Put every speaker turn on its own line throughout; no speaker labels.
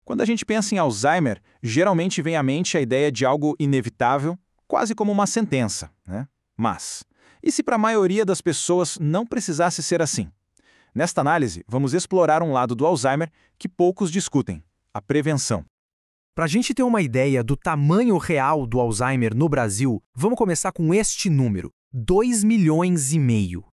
Quando a gente pensa em Alzheimer, geralmente vem à mente a ideia de algo inevitável, quase como uma sentença, né? Mas, e se para a maioria das pessoas não precisasse ser assim? Nesta análise, vamos explorar um lado do Alzheimer que poucos discutem: a prevenção.
Para a gente ter uma ideia do tamanho real do Alzheimer no Brasil, vamos começar com este número: 2,5 milhões.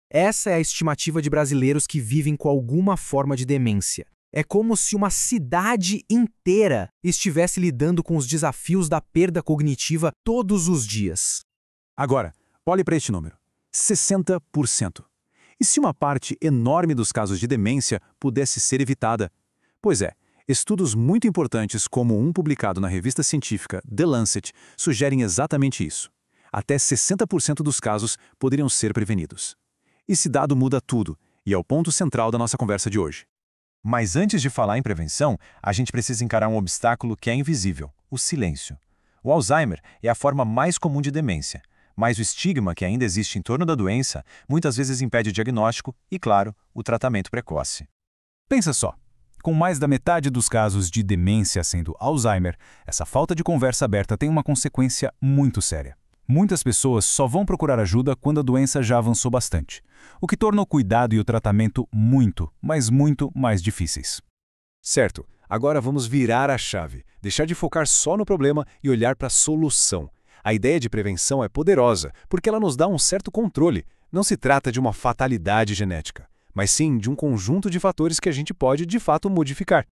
Essa é a estimativa de brasileiros que vivem com alguma forma de demência. É como se uma cidade inteira estivesse lidando com os desafios da perda cognitiva todos os dias.
Agora, olhe para este número: 60%. E se uma parte enorme dos casos de demência pudesse ser evitada? Pois é, estudos muito importantes, como um publicado na revista científica The Lancet, sugerem exatamente isso. Até 60% dos casos poderiam ser prevenidos. Esse dado muda tudo, e é o ponto central da nossa conversa de hoje.
Mas antes de falar em prevenção, a gente precisa encarar um obstáculo que é invisível: o silêncio. O Alzheimer é a forma mais comum de demência, mas o estigma que ainda existe em torno da doença muitas vezes impede o diagnóstico e, claro, o tratamento precoce.
Pensa só, com mais da metade dos casos de demência sendo Alzheimer, essa falta de conversa aberta tem uma consequência muito séria. Muitas pessoas só vão procurar ajuda quando a doença já avançou bastante, o que torna o cuidado e o tratamento muito, mas muito mais difíceis.
Certo, agora vamos virar a chave, deixar de focar só no problema e olhar para a solução. A ideia de prevenção é poderosa, porque ela nos dá um certo controle. Não se trata de uma fatalidade genética, mas sim de um conjunto de fatores que a gente pode, de fato, modificar.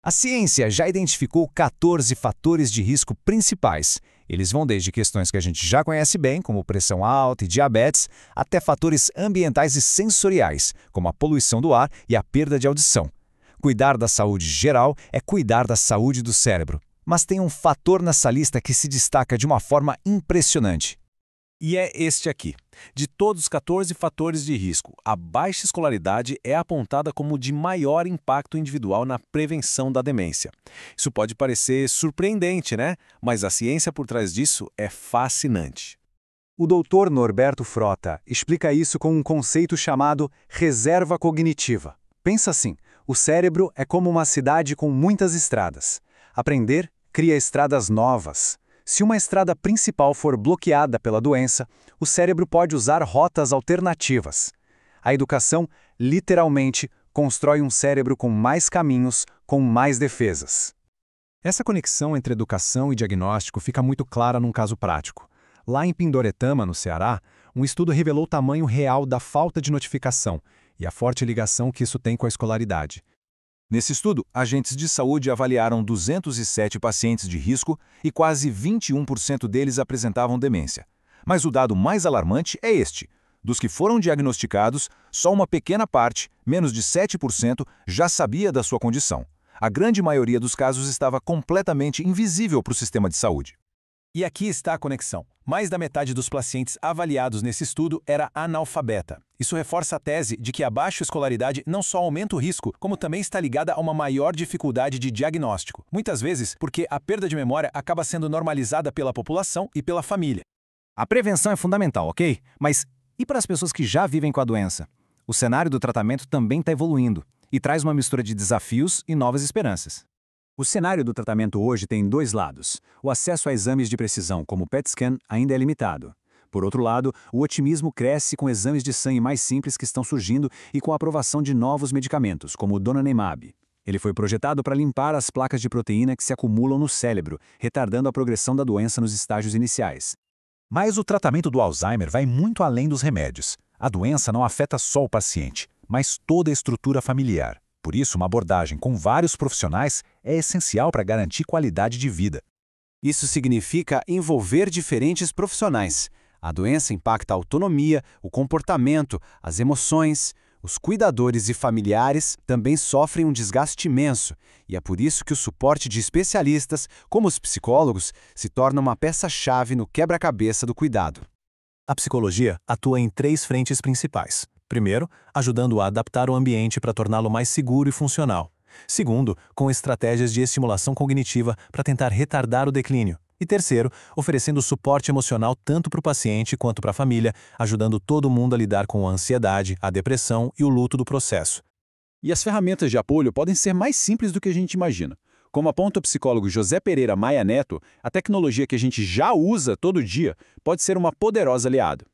A ciência já identificou 14 fatores de risco principais. Eles vão desde questões que a gente já conhece bem, como pressão alta e diabetes, até fatores ambientais e sensoriais, como a poluição do ar e a perda de audição. Cuidar da saúde geral é cuidar da saúde do cérebro. Mas tem um fator nessa lista que se destaca de uma forma impressionante.
E é este aqui. De todos os 14 fatores de risco, a baixa escolaridade é apontada como de maior impacto individual na prevenção da demência. Isso pode parecer surpreendente, né? Mas a ciência por trás disso é fascinante.
O Dr. Norberto Frota explica isso com um conceito chamado reserva cognitiva. Pensa assim: o cérebro é como uma cidade com muitas estradas. Aprender cria estradas novas. Se uma estrada principal for bloqueada pela doença, o cérebro pode usar rotas alternativas. A educação, literalmente, constrói um cérebro com mais caminhos, com mais defesas.
Essa conexão entre educação e diagnóstico fica muito clara num caso prático. Lá em Pindoretama, no Ceará, um estudo revelou o tamanho real da falta de notificação e a forte ligação que isso tem com a escolaridade.
Nesse estudo, agentes de saúde avaliaram 207 pacientes de risco e quase 21% deles apresentavam demência. Mas o dado mais alarmante é este: dos que foram diagnosticados, só uma pequena parte, menos de 7%, já sabia da sua condição. A grande maioria dos casos estava completamente invisível para o sistema de saúde.
E aqui está a conexão. Mais da metade dos pacientes avaliados nesse estudo era analfabeta. Isso reforça a tese de que a baixa escolaridade não só aumenta o risco, como também está ligada a uma maior dificuldade de diagnóstico. Muitas vezes porque a perda de memória acaba sendo normalizada pela população e pela família.
A prevenção é fundamental, ok? Mas e para as pessoas que já vivem com a doença? O cenário do tratamento também está evoluindo e traz uma mistura de desafios e novas esperanças.
O cenário do tratamento hoje tem dois lados. O acesso a exames de precisão, como o PET scan, ainda é limitado. Por outro lado, o otimismo cresce com exames de sangue mais simples que estão surgindo e com a aprovação de novos medicamentos, como o donanemab. Ele foi projetado para limpar as placas de proteína que se acumulam no cérebro, retardando a progressão da doença nos estágios iniciais.
Mas o tratamento do Alzheimer vai muito além dos remédios. A doença não afeta só o paciente, mas toda a estrutura familiar. Por isso, uma abordagem com vários profissionais é essencial para garantir qualidade de vida.
Isso significa envolver diferentes profissionais. A doença impacta a autonomia, o comportamento, as emoções. Os cuidadores e familiares também sofrem um desgaste imenso, e é por isso que o suporte de especialistas, como os psicólogos, se torna uma peça-chave no quebra-cabeça do cuidado.
A psicologia atua em 3 frentes principais. Primeiro, ajudando a adaptar o ambiente para torná-lo mais seguro e funcional. Segundo, com estratégias de estimulação cognitiva para tentar retardar o declínio. E terceiro, oferecendo suporte emocional tanto para o paciente quanto para a família, ajudando todo mundo a lidar com a ansiedade, a depressão e o luto do processo.
E as ferramentas de apoio podem ser mais simples do que a gente imagina. Como aponta o psicólogo José Pereira Maia Neto, a tecnologia que a gente já usa todo dia pode ser uma poderosa aliada.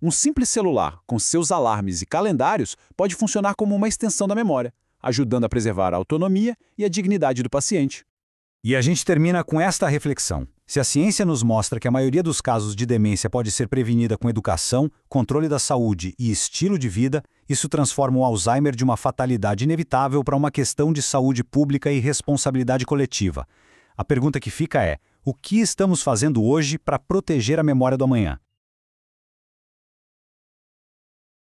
Um simples celular, com seus alarmes e calendários, pode funcionar como uma extensão da memória, ajudando a preservar a autonomia e a dignidade do paciente.
E a gente termina com esta reflexão. Se a ciência nos mostra que a maioria dos casos de demência pode ser prevenida com educação, controle da saúde e estilo de vida, isso transforma o Alzheimer de uma fatalidade inevitável para uma questão de saúde pública e responsabilidade coletiva. A pergunta que fica é: o que estamos fazendo hoje para proteger a memória do amanhã?